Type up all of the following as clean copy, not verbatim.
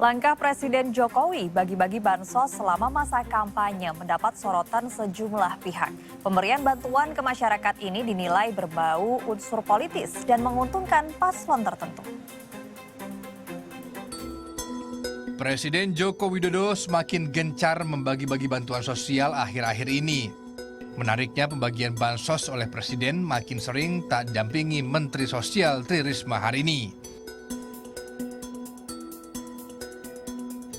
Langkah Presiden Jokowi bagi-bagi bansos selama masa kampanye mendapat sorotan sejumlah pihak. Pemberian bantuan ke masyarakat ini dinilai berbau unsur politis dan menguntungkan paslon tertentu. Presiden Joko Widodo semakin gencar membagi-bagi bantuan sosial akhir-akhir ini. Menariknya, pembagian bansos oleh Presiden makin sering tak dampingi Menteri Sosial Tri Risma hari ini.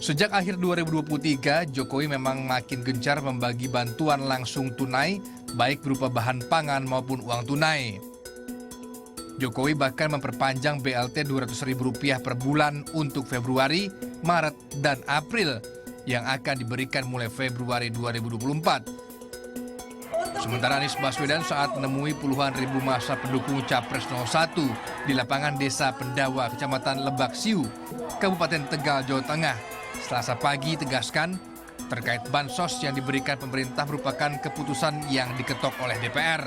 Sejak akhir 2023, Jokowi memang makin gencar membagi bantuan langsung tunai, baik berupa bahan pangan maupun uang tunai. Jokowi bahkan memperpanjang BLT Rp200.000 per bulan untuk Februari, Maret, dan April yang akan diberikan mulai Februari 2024. Sementara Anies Baswedan saat menemui puluhan ribu massa pendukung Capres 01 di lapangan Desa Pendawa, Kecamatan Lebak Siu, Kabupaten Tegal, Jawa Tengah, Selasa pagi tegaskan terkait bansos yang diberikan pemerintah merupakan keputusan yang diketok oleh DPR.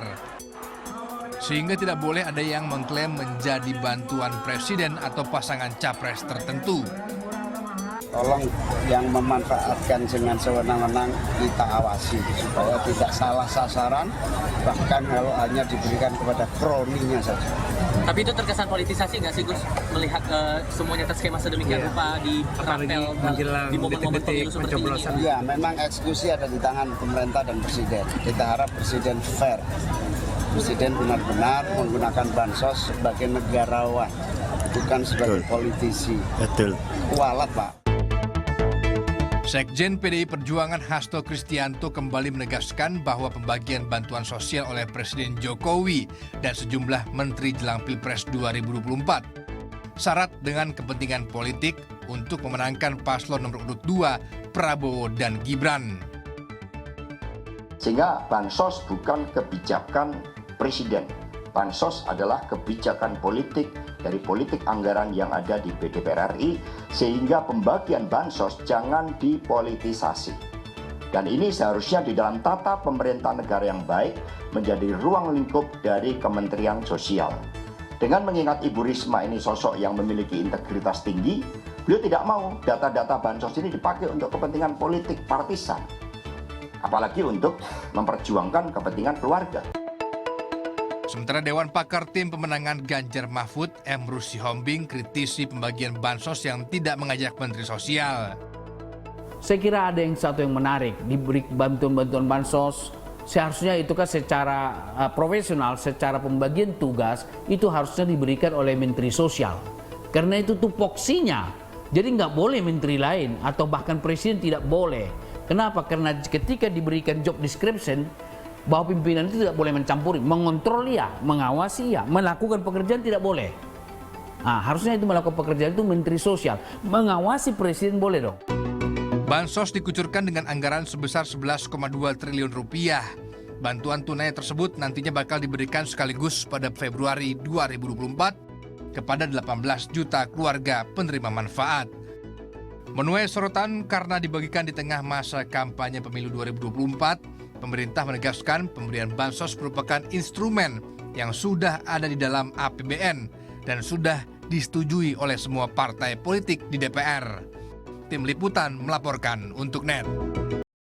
Sehingga tidak boleh ada yang mengklaim menjadi bantuan presiden atau pasangan capres tertentu. Tolong yang memanfaatkan dengan sewenang-wenang kita awasi supaya tidak salah sasaran, bahkan kalau hanya diberikan kepada kroninya saja. Tapi itu terkesan politisasi nggak sih Gus? Melihat semuanya terskema sedemikian rupa di rapel di momen-momen pemilu seperti ini. Ya, memang eksekusi ada di tangan pemerintah dan presiden. Kita harap presiden fair. Presiden benar-benar menggunakan bansos sebagai negarawan, bukan sebagai politisi. Betul. Kualat, Pak. Sekjen PDI Perjuangan Hasto Kristianto kembali menegaskan bahwa pembagian bantuan sosial oleh Presiden Jokowi dan sejumlah menteri jelang Pilpres 2024 syarat dengan kepentingan politik untuk memenangkan paslon nomor urut 2 Prabowo dan Gibran. Sehingga bansos bukan kebijakan presiden. Bansos adalah kebijakan politik dari politik anggaran yang ada di DPR RI, sehingga pembagian bansos jangan dipolitisasi. Dan ini seharusnya di dalam tata pemerintahan negara yang baik menjadi ruang lingkup dari Kementerian Sosial. Dengan mengingat Ibu Risma ini sosok yang memiliki integritas tinggi, beliau tidak mau data-data bansos ini dipakai untuk kepentingan politik partisan, apalagi untuk memperjuangkan kepentingan keluarga. Sementara Dewan Pakar Tim Pemenangan Ganjar Mahfud, Emru Sihombing, kritisi pembagian bansos yang tidak mengajak Menteri Sosial. Saya kira ada satu yang menarik, diberi bantuan-bantuan bansos, seharusnya itu kan secara profesional, secara pembagian tugas, itu harusnya diberikan oleh Menteri Sosial. Karena itu tupoksinya, jadi nggak boleh menteri lain, atau bahkan Presiden tidak boleh. Kenapa? Karena ketika diberikan job description, bahwa pimpinan itu tidak boleh mencampuri, mengontrol ya, mengawasi ya, melakukan pekerjaan tidak boleh. Nah, harusnya itu melakukan pekerjaan itu Menteri Sosial, mengawasi Presiden boleh dong. Bansos dikucurkan dengan anggaran sebesar 11,2 triliun rupiah. Bantuan tunai tersebut nantinya bakal diberikan sekaligus pada Februari 2024 kepada 18 juta keluarga penerima manfaat. Menuai sorotan karena dibagikan di tengah masa kampanye pemilu 2024, pemerintah menegaskan pemberian bansos merupakan instrumen yang sudah ada di dalam APBN dan sudah disetujui oleh semua partai politik di DPR. Tim Liputan melaporkan untuk NET.